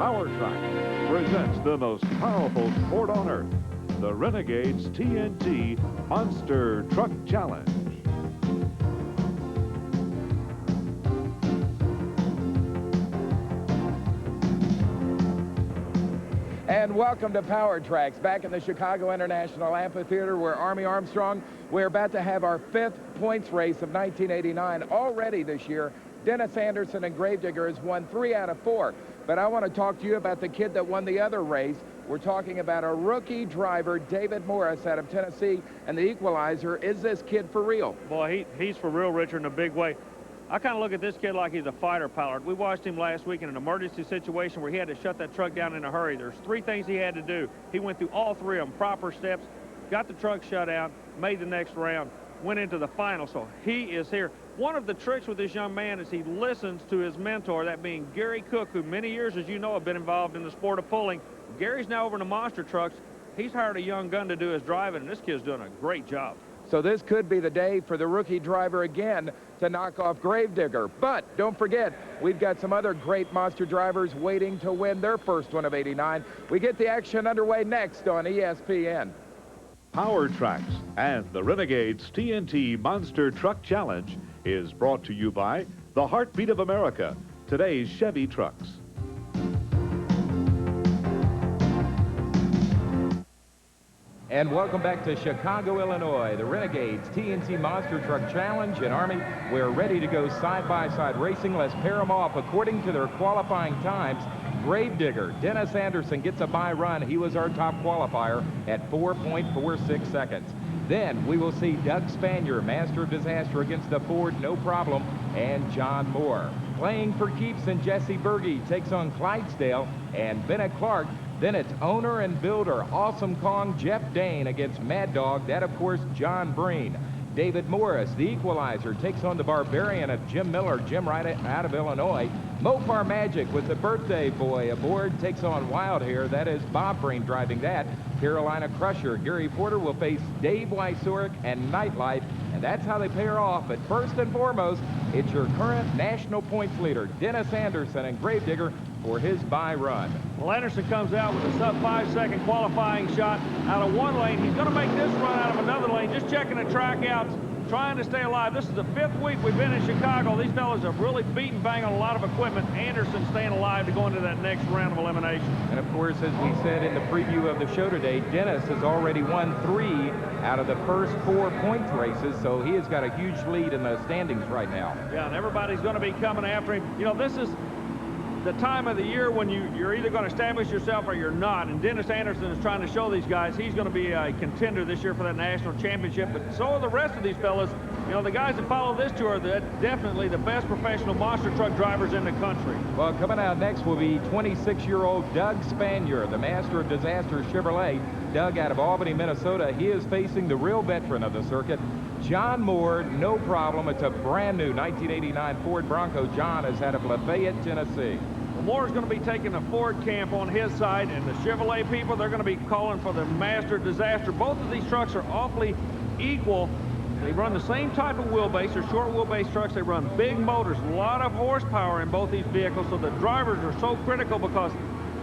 Powertrax presents the most powerful sport on earth, the Renegades TNT Monster Truck Challenge. And welcome to Powertrax, back in the Chicago International Amphitheater where Army Armstrong, we're about to have our 5th points race of 1989. Already this year, Dennis Anderson and Gravedigger has won 3 out of 4. But I want to talk to you about the kid that won the other race. We're talking about a rookie driver, David Morris, out of Tennessee, and the equalizer. Is this kid for real? Boy, he's for real, Richard, in a big way. I kind of look at this kid like he's a fighter pilot. We watched him last week in an emergency situation where he had to shut that truck down in a hurry. There's 3 things he had to do. He went through all 3 of them, proper steps, got the truck shut down, made the next round, went into the final. So he is here. One of the tricks with this young man is he listens to his mentor, that being Gary Cook, who many years, as you know, have been involved in the sport of pulling. Gary's now over in the monster trucks. He's hired a young gun to do his driving, and this kid's doing a great job. So this could be the day for the rookie driver again to knock off Gravedigger. But don't forget, we've got some other great monster drivers waiting to win their first one of '89. We get the action underway next on ESPN. Powertrax and the Renegades TNT Monster Truck Challenge is brought to you by the Heartbeat of America, today's Chevy trucks. And welcome back to Chicago, Illinois, the Renegades TNT Monster Truck Challenge. And Army, we're ready to go side-by-side racing. Let's pair them off according to their qualifying times. Gravedigger, Dennis Anderson gets a bye run. He was our top qualifier at 4.46 seconds. Then we will see Doug Spanier, Master of Disaster, against the Ford No Problem, and John Moore. Playing for keeps, and Jesse Berge takes on Clydesdale and Bennett Clark. Then it's owner and builder, Awesome Kong, Jeff Dane against Mad Dog. That, of course, John Breen. David Morris, the equalizer, takes on the Barbarian of Jim Miller. Jim right out of Illinois. Mopar Magic with the birthday boy aboard takes on Wild Hair. That is Bob Breen driving that. Carolina Crusher, Gary Porter will face Dave Wysoric and Nightlife. And that's how they pair off. But first and foremost, it's your current national points leader, Dennis Anderson, and Gravedigger for his bye run. Well, Anderson comes out with a sub-5-second qualifying shot out of one lane. He's going to make this run out of another lane, just checking the track out, trying to stay alive. This is the 5th week we've been in Chicago. These fellas have really beaten bang on a lot of equipment. Anderson staying alive to go into that next round of elimination. And of course, as we said in the preview of the show today, Dennis has already won 3 out of the first 4 points races, so he has got a huge lead in the standings right now. Yeah, and everybody's going to be coming after him. You know, this is the time of the year when you're either going to establish yourself or you're not, and Dennis Anderson is trying to show these guys he's going to be a contender this year for that national championship. But so are the rest of these fellas. You know, the guys that follow this tour are definitely the best professional monster truck drivers in the country. Well, coming out next will be 26-year-old Doug Spanier, the Master of Disaster Chevrolet. Doug out of Albany, Minnesota. He is facing the real veteran of the circuit, John Moore. No problem. It's a brand new 1989 Ford Bronco. John is out of Lafayette, Tennessee. Well, Moore's going to be taking the Ford camp on his side, and the Chevrolet people, they're going to be calling for the Master of Disaster. Both of these trucks are awfully equal. They run the same type of wheelbase. They're short wheelbase trucks. They run big motors, a lot of horsepower in both these vehicles. So the drivers are so critical because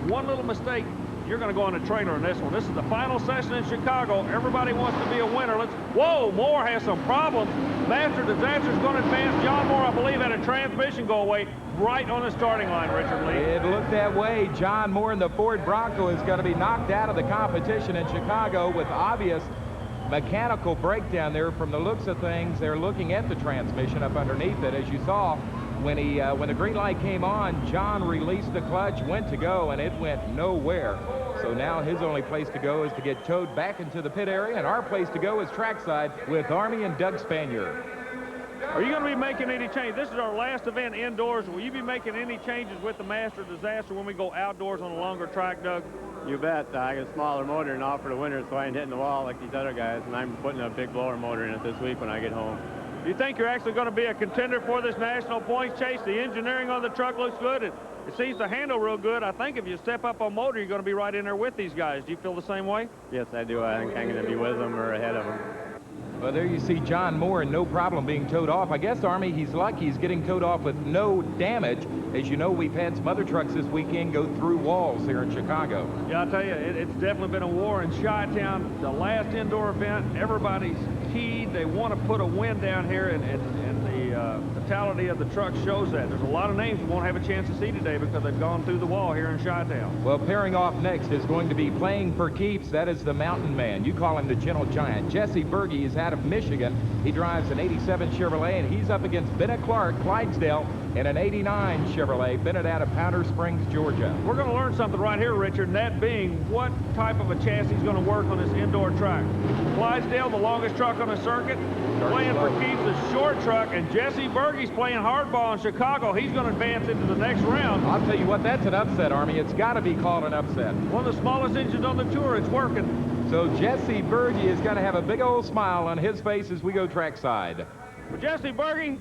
one little mistake, you're going to go on a trailer in this one. This is the final session in Chicago. Everybody wants to be a winner. Whoa, Moore has some problems. Master Disaster is going to advance. John Moore, I believe, had a transmission go away right on the starting line, Richard Lee. It looked that way. John Moore in the Ford Bronco is going to be knocked out of the competition in Chicago with obvious mechanical breakdown there. From the looks of things, they're looking at the transmission up underneath it. As you saw, when the green light came on, John released the clutch, went to go, and it went nowhere. So now his only place to go is to get towed back into the pit area, and our place to go is trackside with Army and Doug Spanier. Are you going to be making any change? This is our last event indoors. Will you be making any changes with the Master Disaster when we go outdoors on a longer track, Doug? You bet. I got a smaller motor now for the winter, so I ain't hitting the wall like these other guys, and I'm putting a big blower motor in it this week when I get home. Do you think you're actually going to be a contender for this national points chase? The engineering on the truck looks good. It seems to handle real good. I think if you step up on motor, you're going to be right in there with these guys. Do you feel the same way? Yes, I do. I think I'm going to be with them or ahead of them. Well, there you see John Moore and no problem being towed off. I guess, Army, he's lucky he's getting towed off with no damage. As you know, we've had some other trucks this weekend go through walls here in Chicago. Yeah, I'll tell you, it's definitely been a war in Chi-Town. The last indoor event, everybody's keyed. They want to put a win down here, and the totality of the truck shows that. There's a lot of names we won't have a chance to see today because they've gone through the wall here in Chi-Town. Well, pairing off next is going to be playing for keeps. That is the mountain man. You call him the gentle giant. Jesse Berge is out of Michigan. He drives an 87 Chevrolet, and he's up against Bennett Clark, Clydesdale, in an 89 Chevrolet. Bennett out of Powder Springs, Georgia. We're going to learn something right here, Richard, and that being what type of a chassis is going to work on this indoor track. Clydesdale, the longest truck on the circuit, playing for keeps, the short truck, and Jesse Berge's playing hardball in Chicago. He's going to advance into the next round. I'll tell you what, that's an upset, Army. It's got to be called an upset. One of the smallest engines on the tour. It's working. So Jesse Berge is going to have a big old smile on his face as we go trackside. Well, Jesse Berge,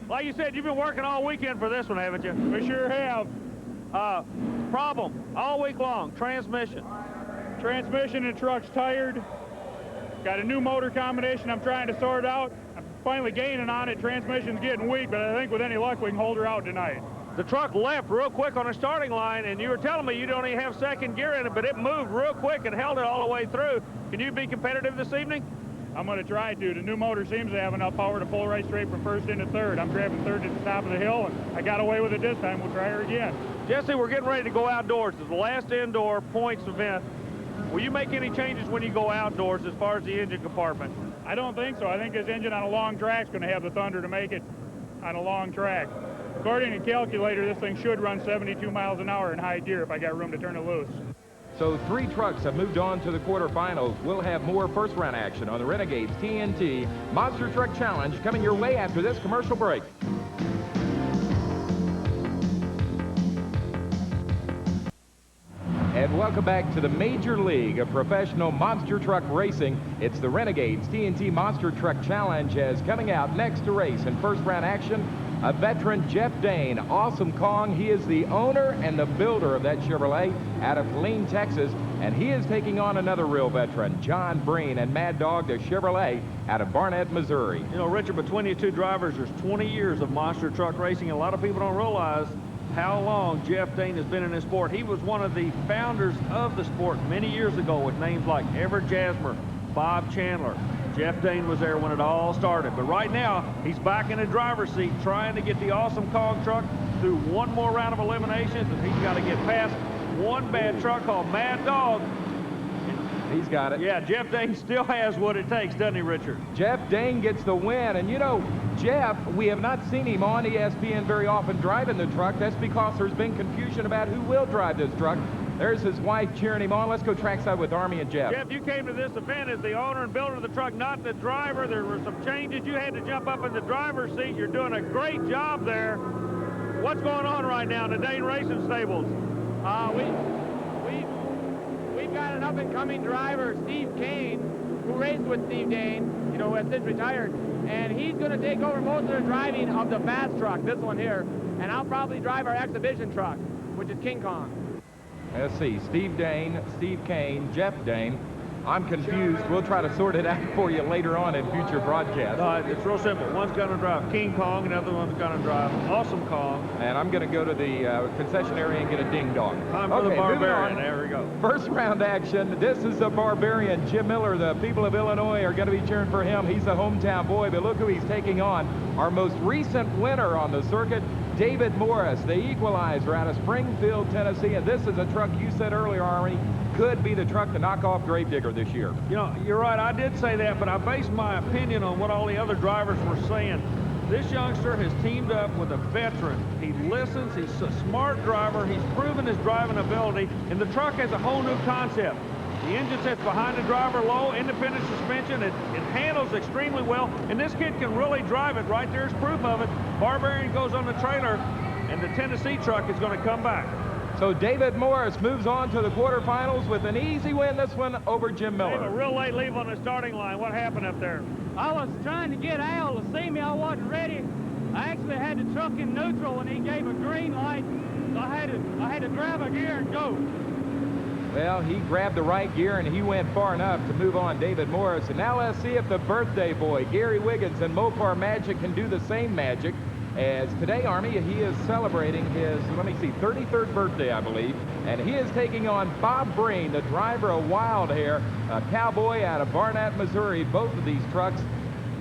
like you said, you've been working all weekend for this one, haven't you? We sure have. Problem all week long, transmission. Transmission and truck's tired. Got a new motor combination I'm trying to sort out. I'm finally gaining on it. Transmission's getting weak, but I think with any luck we can hold her out tonight. The truck left real quick on the starting line, and you were telling me you don't even have second gear in it, but it moved real quick and held it all the way through. Can you be competitive this evening? I'm going to try to. The new motor seems to have enough power to pull right straight from first into third. I'm grabbing third at the top of the hill, and I got away with it this time. We'll try her again. Jesse, we're getting ready to go outdoors. It's the last indoor points event. Will you make any changes when you go outdoors as far as the engine compartment? I don't think so. I think this engine on a long track is going to have the thunder to make it on a long track. According to the calculator, this thing should run 72 miles an hour in high gear if I got room to turn it loose. So 3 trucks have moved on to the quarterfinals. We'll have more first-round action on the Renegades TNT Monster Truck Challenge coming your way after this commercial break. And welcome back to the Major League of Professional Monster Truck Racing. It's the Renegades TNT Monster Truck Challenge as coming out next to race in first-round action, a veteran, Jeff Dane, Awesome Kong. He is the owner and the builder of that Chevrolet out of Killeen, Texas, and he is taking on another real veteran, John Breen and Mad Dog, the Chevrolet out of Barnett, Missouri. You know, Richard, between you two drivers, there's 20 years of monster truck racing, and a lot of people don't realize how long Jeff Dane has been in this sport. He was one of the founders of the sport many years ago with names like Everett Jasmer, Bob Chandler. Jeff Dane was there when it all started. But right now, he's back in the driver's seat trying to get the Awesome Kong truck through one more round of eliminations, and he's got to get past one bad truck called Mad Dog. He's got it. Yeah, Jeff Dane still has what it takes, doesn't he, Richard? Jeff Dane gets the win. And you know, Jeff, we have not seen him on ESPN very often driving the truck. That's because there's been confusion about who will drive this truck. There's his wife cheering him on. Let's go trackside with Army and Jeff. Jeff, you came to this event as the owner and builder of the truck, not the driver. There were some changes. You had to jump up in the driver's seat. You're doing a great job there. What's going on right now in the Dane Racing Stables? We've got an up-and-coming driver, Steve Kane, who raced with Steve Dane, you know, who has since retired, and he's going to take over most of the driving of the fast truck, this one here, and I'll probably drive our exhibition truck, which is King Kong. Let's see, Steve Dane, Steve Kane, Jeff Dane. I'm confused. We'll try to sort it out for you later on in future broadcasts. It's real simple. One's going to drive King Kong, and the other one's going to drive Awesome Kong. And I'm going to go to the concession area and get a ding dong. Time for the Barbarian. There we go. First round action. This is the Barbarian, Jim Miller. The people of Illinois are going to be cheering for him. He's a hometown boy, but look who he's taking on. Our most recent winner on the circuit, David Morris, the equalizer out of Springfield, Tennessee. And this is a truck you said earlier, Army, could be the truck to knock off Gravedigger this year. You know, you're right. I did say that, but I based my opinion on what all the other drivers were saying. This youngster has teamed up with a veteran. He listens. He's a smart driver. He's proven his driving ability, and the truck has a whole new concept. The engine sits behind the driver low, independent suspension. It handles extremely well, and this kid can really drive it. Right there's proof of it. Barbarian goes on the trailer, and the Tennessee truck is going to come back. So David Morris moves on to the quarterfinals with an easy win, this one over Jim Miller. A real late leave on the starting line. What happened up there? I was trying to get Al to see me. I wasn't ready. I actually had the truck in neutral when he gave a green light. So I had to grab a gear and go. Well, he grabbed the right gear and he went far enough to move on David Morris. And now let's see if the birthday boy, Gary Wiggins, and Mopar Magic can do the same magic. As today, Army, he is celebrating his, 33rd birthday, I believe. And he is taking on Bob Breen, the driver of Wild Hair, a cowboy out of Barnett, Missouri. Both of these trucks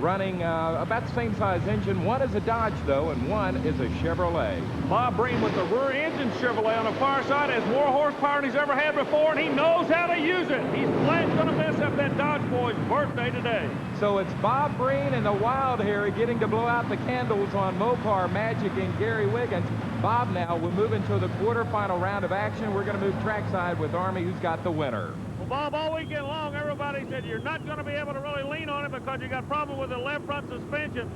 running about the same size engine. One is a Dodge, though, and one is a Chevrolet. Bob Breen with the rear engine Chevrolet on the far side has more horsepower than he's ever had before, and he knows how to use it. He's glad going to mess up that Dodge boy's birthday today. So it's Bob Breen and the Wild Hair getting to blow out the candles on Mopar Magic and Gary Wiggins. Bob, now we're moving to the quarterfinal round of action. We're going to move trackside with Army, who's got the winner. Well, Bob, all weekend long, everybody said you're not going to be able to really lean on it because you got problem with the left front suspension.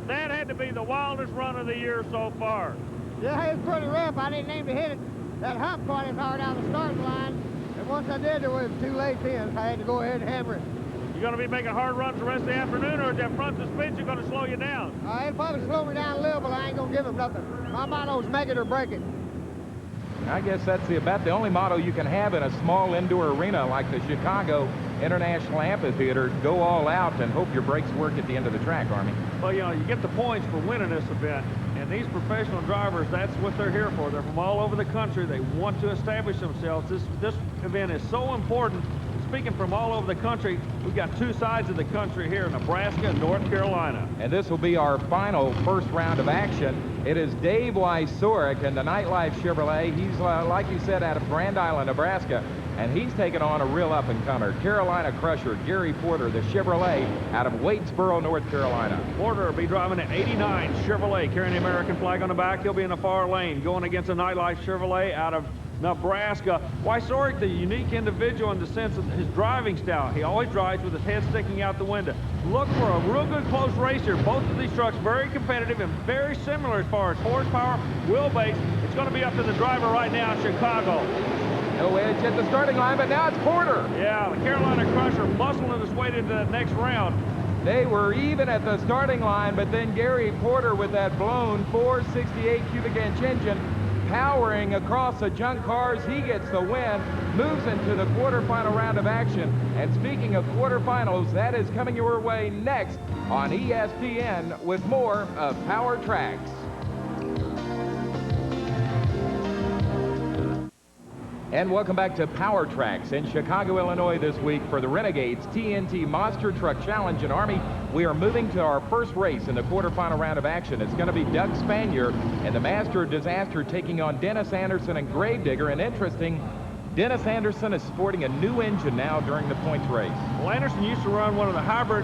That had to be the wildest run of the year so far. Yeah, it was pretty rough. I didn't aim to hit it. That hump caught him hard out of the starting line. And once I did, there was 2 late pins. I had to go ahead and hammer it. You going to be making hard runs the rest of the afternoon, or is that front suspension going to slow you down? It'll probably slow me down a little, but I ain't going to give him nothing. My motto is make it or break it. I guess that's about the only motto you can have in a small indoor arena like the Chicago International Amphitheater. Go all out and hope your brakes work at the end of the track, Army. Well, you know, you get the points for winning this event, and these professional drivers, that's what they're here for. They're from all over the country. They want to establish themselves. This event is so important. Speaking from all over the country, we've got 2 sides of the country here, Nebraska and North Carolina. And this will be our final first round of action. It is Dave Wysorek in the Nightlife Chevrolet. He's, like you said, out of Grand Island, Nebraska. And he's taking on a real up-and-comer, Carolina Crusher, Gary Porter, the Chevrolet out of Waitsboro, North Carolina. Porter will be driving an 89 Chevrolet, carrying the American flag on the back. He'll be in the far lane, going against a Nightlife Chevrolet out of Nebraska. Wysorek, the unique individual in the sense of his driving style. He always drives with his head sticking out the window. Look for a real good close race here. Both of these trucks very competitive and very similar as far as horsepower, wheelbase. It's going to be up to the driver right now in Chicago. No edge at the starting line, but now it's Porter. Yeah, the Carolina Crusher muscling his way into the next round. They were even at the starting line, but then Gary Porter with that blown 468 cubic inch engine powering across the junk cars. He gets the win, moves into the quarterfinal round of action. And speaking of quarterfinals, that is coming your way next on ESPN with more of Powertrax. And welcome back to Powertrax in Chicago, Illinois this week for the Renegades TNT Monster Truck Challenge and Army. We are moving to our first race in the quarterfinal round of action. It's going to be Doug Spanier and the Master of Disaster taking on Dennis Anderson and Gravedigger. And interesting, Dennis Anderson is sporting a new engine now during the points race. Well, Anderson used to run one of the hybrid,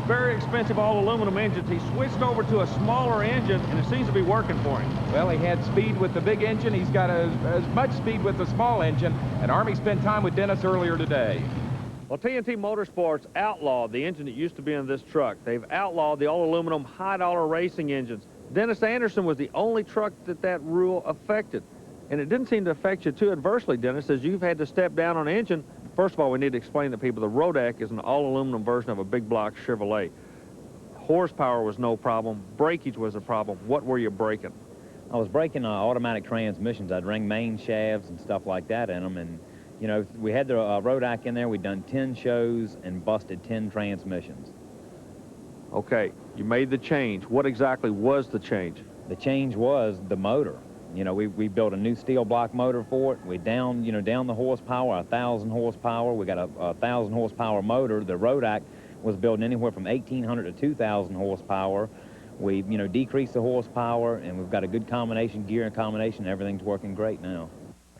very expensive all-aluminum engines. He switched over to a smaller engine, and it seems to be working for him. Well, he had speed with the big engine. He's got as much speed with the small engine. And Army spent time with Dennis earlier today. Well, TNT Motorsports outlawed the engine that used to be in this truck. They've outlawed the all-aluminum high-dollar racing engines. Dennis Anderson was the only truck that rule affected. And it didn't seem to affect you too adversely, Dennis, as you've had to step down on engine. First of all, we need to explain to people the Rodak is an all-aluminum version of a big block Chevrolet. Horsepower was no problem. Breakage was a problem. What were you breaking? I was breaking automatic transmissions. I'd ring main shafts and stuff like that in them. And, you know, we had the Rodak in there. We'd done 10 shows and busted 10 transmissions. Okay, you made the change. What exactly was the change? The change was the motor. You know, we built a new steel block motor for it. We down the horsepower, 1,000 horsepower. We got a 1,000 horsepower motor. The Rodak was building anywhere from 1,800 to 2,000 horsepower. We, decreased the horsepower, and we've got a good combination, gear and combination. Everything's working great now.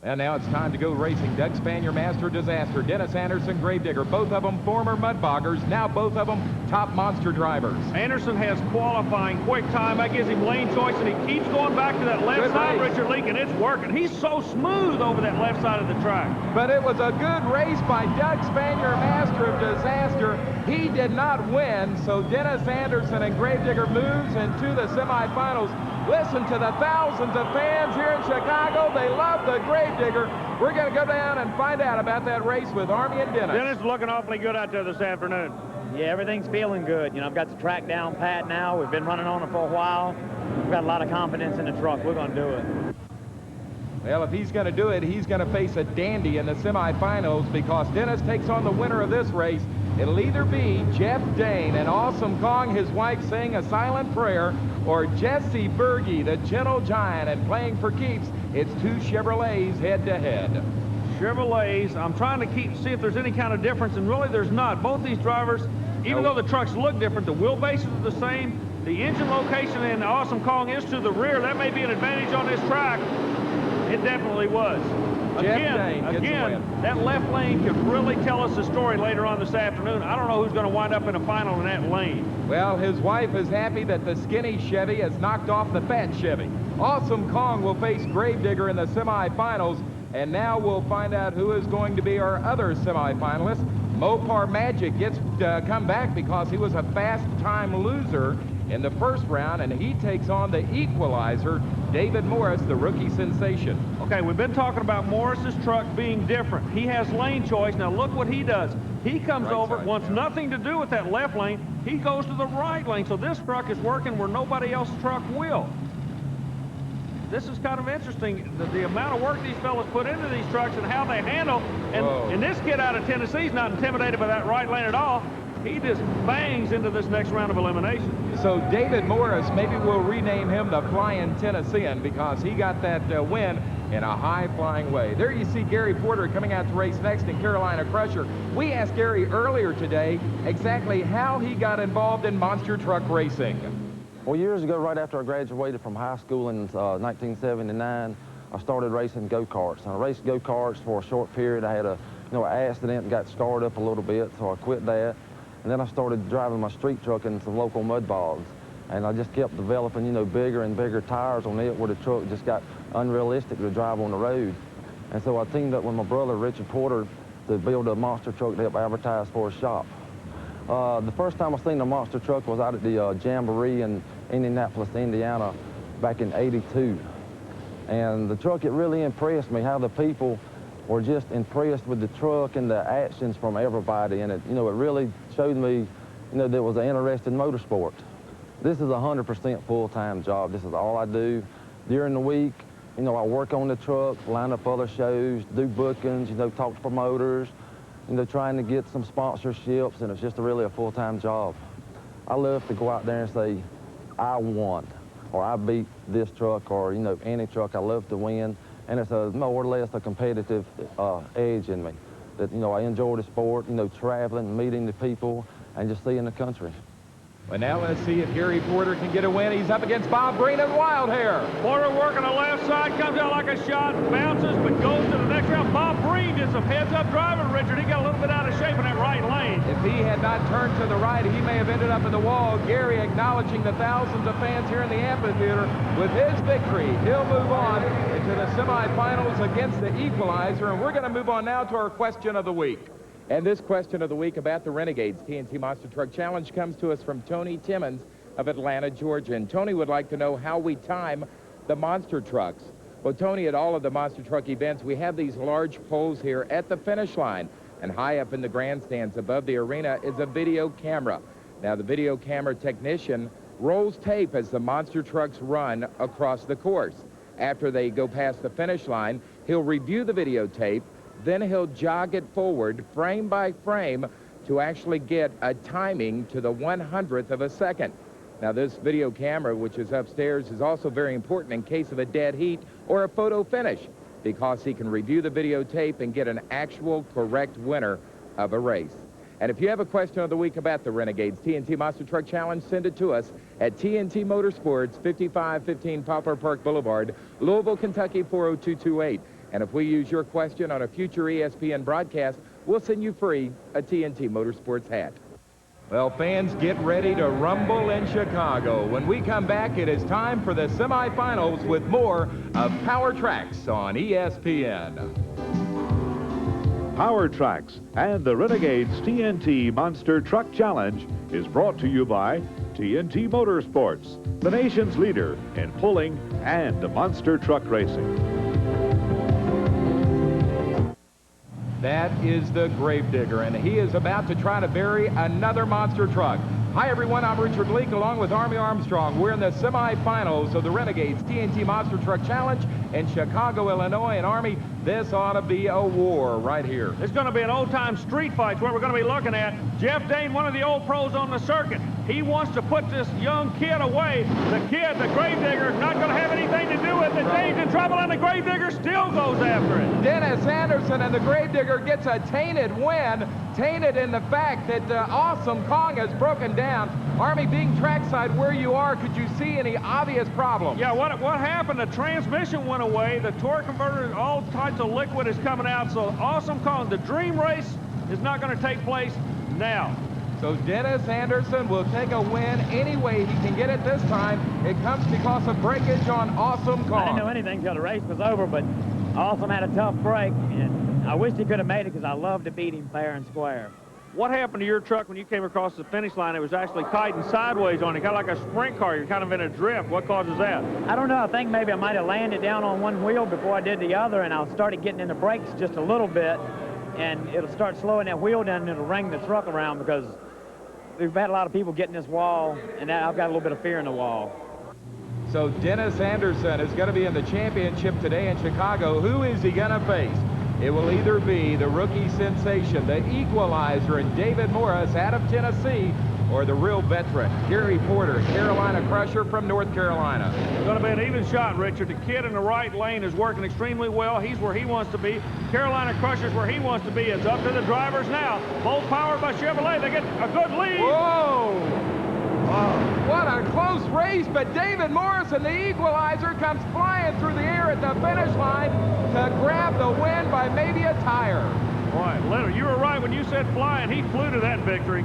And now it's time to go racing. Doug Spanier, Master of Disaster. Dennis Anderson, Gravedigger. Both of them former mudboggers. Now both of them top monster drivers. Anderson has qualifying quick time. That gives him lane choice, and he keeps going back to that left side, Richard Leak, and it's working. He's so smooth over that left side of the track. But it was a good race by Doug Spanier, Master of Disaster. He did not win, so Dennis Anderson and Gravedigger moves into the semifinals. Listen to the thousands of fans here in Chicago. They love the Gravedigger. We're going to go down and find out about that race with Army and Dennis. Dennis is looking awfully good out there this afternoon. Yeah, everything's feeling good. I've got the track down pat now. We've been running on it for a while. We've got a lot of confidence in the truck. We're going to do it. Well, if he's going to do it, he's going to face a dandy in the semifinals, because Dennis takes on the winner of this race. It'll either be Jeff Dane and Awesome Kong, his wife, saying a silent prayer, or Jesse Berge, the gentle giant, and playing for keeps. It's two Chevrolets head-to-head. Chevrolets, I'm trying to see if there's any kind of difference, and really there's not. Both these drivers, even though the trucks look different, the wheelbases are the same. The engine location in Awesome Kong is to the rear. That may be an advantage on this track. It definitely was. Again, that left lane could really tell us a story later on this afternoon. I don't know who's going to wind up in a final in that lane. Well, his wife is happy that the skinny Chevy has knocked off the fat Chevy. Awesome Kong will face Gravedigger in the semifinals, and now we'll find out who is going to be our other semifinalist. Mopar Magic gets come back because he was a fast time loser in the first round, and he takes on the equalizer, David Morris, the rookie sensation. Okay, we've been talking about Morris's truck being different. He has lane choice. Now look what he does. He comes over, wants nothing to do with that left lane. He goes to the right lane. So this truck is working where nobody else's truck will. This is kind of interesting, the amount of work these fellas put into these trucks and how they handle. And this kid out of Tennessee's not intimidated by that right lane at all. He just bangs into this next round of elimination. So David Morris, maybe we'll rename him the Flying Tennessean, because he got that win in a high-flying way. There you see Gary Porter coming out to race next in Carolina Crusher. We asked Gary earlier today exactly how he got involved in monster truck racing. Well, years ago, right after I graduated from high school in 1979, I started racing go-karts. I raced go-karts for a short period. I had an accident and got scarred up a little bit, so I quit that. And then I started driving my street truck in some local mud bogs. And I just kept developing, bigger and bigger tires on it, where the truck just got unrealistic to drive on the road. And so I teamed up with my brother, Richard Porter, to build a monster truck to help advertise for his shop. The first time I seen the monster truck was out at the Jamboree in Indianapolis, Indiana, back in '82. And the truck, it really impressed me how the people were just impressed with the truck and the actions from everybody. And it really showed me, that it was an interest in motorsport. This is a 100% full-time job. This is all I do. During the week, I work on the truck, line up other shows, do bookings, talk to promoters, trying to get some sponsorships, and it's just really a full-time job. I love to go out there and say, I won, or I beat this truck, or, any truck. I love to win, and it's a more or less a competitive edge in me. That, I enjoy the sport, traveling, meeting the people, and just seeing the country. Well, now let's see if Gary Porter can get a win. He's up against Bob Breen and Wild Hair. Porter working the left side, comes out like a shot, bounces, but goes to the next round. Bob Breen did some heads-up driving, Richard. He got a little bit out of shape in that right lane. If he had not turned to the right, he may have ended up in the wall. Gary acknowledging the thousands of fans here in the amphitheater. With his victory, he'll move on into the semifinals against the equalizer, and we're going to move on now to our question of the week. And this question of the week about the Renegades TNT Monster Truck Challenge comes to us from Tony Timmons of Atlanta, Georgia. And Tony would like to know how we time the monster trucks. Well, Tony, at all of the monster truck events, we have these large poles here at the finish line. And high up in the grandstands above the arena is a video camera. Now, the video camera technician rolls tape as the monster trucks run across the course. After they go past the finish line, he'll review the videotape. Then he'll jog it forward frame by frame to actually get a timing to the 100th of a second. Now, this video camera, which is upstairs, is also very important in case of a dead heat or a photo finish, because he can review the videotape and get an actual correct winner of a race. And if you have a question of the week about the Renegades TNT Monster Truck Challenge, send it to us at TNT Motorsports, 5515 Poplar Park Boulevard, Louisville, Kentucky, 40228. And if we use your question on a future ESPN broadcast, we'll send you free a TNT Motorsports hat. Well, fans, get ready to rumble in Chicago. When we come back, it is time for the semifinals with more of Powertrax on ESPN. Powertrax and the Renegades TNT Monster Truck Challenge is brought to you by TNT Motorsports, the nation's leader in pulling and monster truck racing. That is the Gravedigger, and he is about to try to bury another monster truck. Hi, everyone. I'm Richard Leake, along with Army Armstrong. We're in the semifinals of the Renegades TNT Monster Truck Challenge, in Chicago, Illinois. And Army, this ought to be a war right here. It's going to be an old-time street fight, what we're going to be looking at. Jeff Dane, one of the old pros on the circuit, he wants to put this young kid away. The kid, the gravedigger, not going to have anything to do with it. Dane's in trouble, and the gravedigger still goes after it. Dennis Anderson and the gravedigger gets a tainted win, tainted in the fact that Awesome Kong has broken down. Army, being trackside where you are, could you see any obvious problems? Yeah, what happened? The transmission went away. The torque converter, all types of liquid is coming out. So Awesome Kong, the dream race is not going to take place now. So Dennis Anderson will take a win any way he can get it this time. It comes because of breakage on Awesome Kong. I didn't know anything until the race was over, but Awesome had a tough break, and I wish he could have made it because I love to beat him fair and square. What happened to your truck when you came across the finish line? It was actually kiting sideways on you, kind of like a sprint car. You're kind of in a drift. What causes that? I don't know. I think maybe I might have landed down on one wheel before I did the other, and I started getting in the brakes just a little bit, and it'll start slowing that wheel down, and it'll ring the truck around because we've had a lot of people getting this wall, and I've got a little bit of fear in the wall. So Dennis Anderson is going to be in the championship today in Chicago. Who is he going to face? It will either be the rookie sensation, the equalizer, and David Morris out of Tennessee, or the real veteran, Gary Porter, Carolina Crusher from North Carolina. It's going to be an even shot, Richard. The kid in the right lane is working extremely well. He's where he wants to be. Carolina Crusher's where he wants to be. It's up to the drivers now. Both powered by Chevrolet. They get a good lead. Whoa! What a close race, but David Morris and the equalizer comes flying through the air at the finish line to grab the win by maybe a tire. Boy, Leonard, you were right when you said flying. He flew to that victory.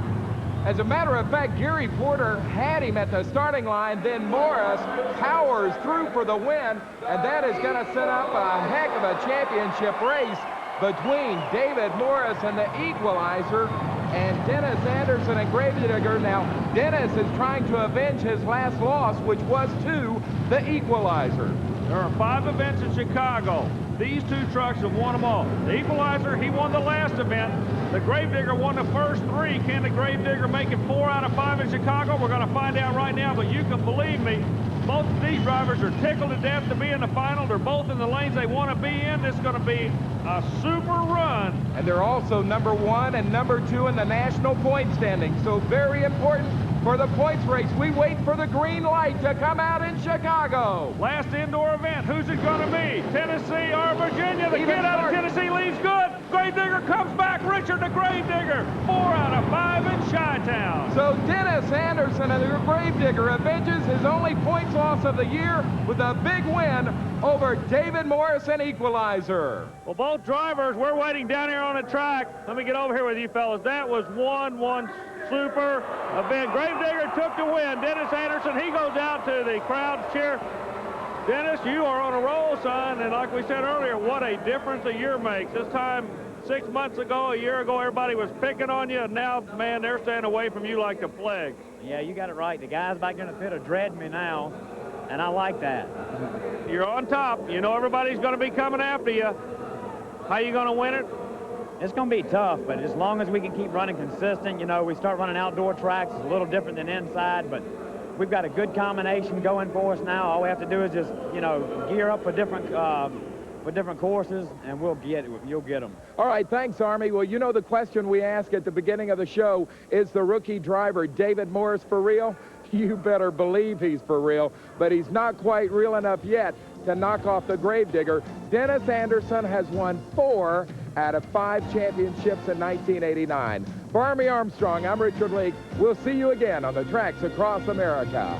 As a matter of fact, Gary Porter had him at the starting line, then Morris powers through for the win, and that is going to set up a heck of a championship race between David Morris and the equalizer and Dennis Anderson and Gravedigger. Now, Dennis is trying to avenge his last loss, which was to the equalizer. There are 5 events in Chicago. These 2 trucks have won them all. The equalizer, he won the last event. The Gravedigger won the first 3. Can the Gravedigger make it 4 out of 5 in Chicago? We're going to find out right now, but you can believe me, both of these drivers are tickled to death to be in the final. They're both in the lanes they want to be in. This is going to be a super run. And they're also number 1 and number 2 in the national point standing. So very important for the points race. We wait for the green light to come out in Chicago. Last indoor event. Who's it going to be? Tennessee or Virginia? The kid out of Tennessee leads good. Gravedigger comes back. Richard the Gravedigger. 4 out of 5 in Chi-Town. So Dennis Anderson and the Gravedigger avenges his only points loss of the year with a big win over David Morris and equalizer. Well, both drivers, we're waiting down here on the track. Let me get over here with you fellas. That was one super event. Gravedigger took the win. Dennis Anderson, he goes out to the crowd cheer. Dennis, you are on a roll, son, and like we said earlier, what a difference a year makes. This time 6 months ago, a year ago, everybody was picking on you, and now, man, they're staying away from you like the plague. Yeah, you got it right. The guys back in the pit are dreading me now, and I like that. You're on top. You know everybody's going to be coming after you. How you going to win it? It's going to be tough, but as long as we can keep running consistent, you know, we start running outdoor tracks. It's a little different than inside, but we've got a good combination going for us now. All we have to do is just, you know, gear up for different courses, and you'll get them. All right, thanks, Army. Well, you know the question we asked at the beginning of the show, is the rookie driver David Morris for real? You better believe he's for real, but he's not quite real enough yet to knock off the Gravedigger. Dennis Anderson has won 4 out of 5 championships in 1989. For Army Armstrong, I'm Richard Leake. We'll see you again on the tracks across America.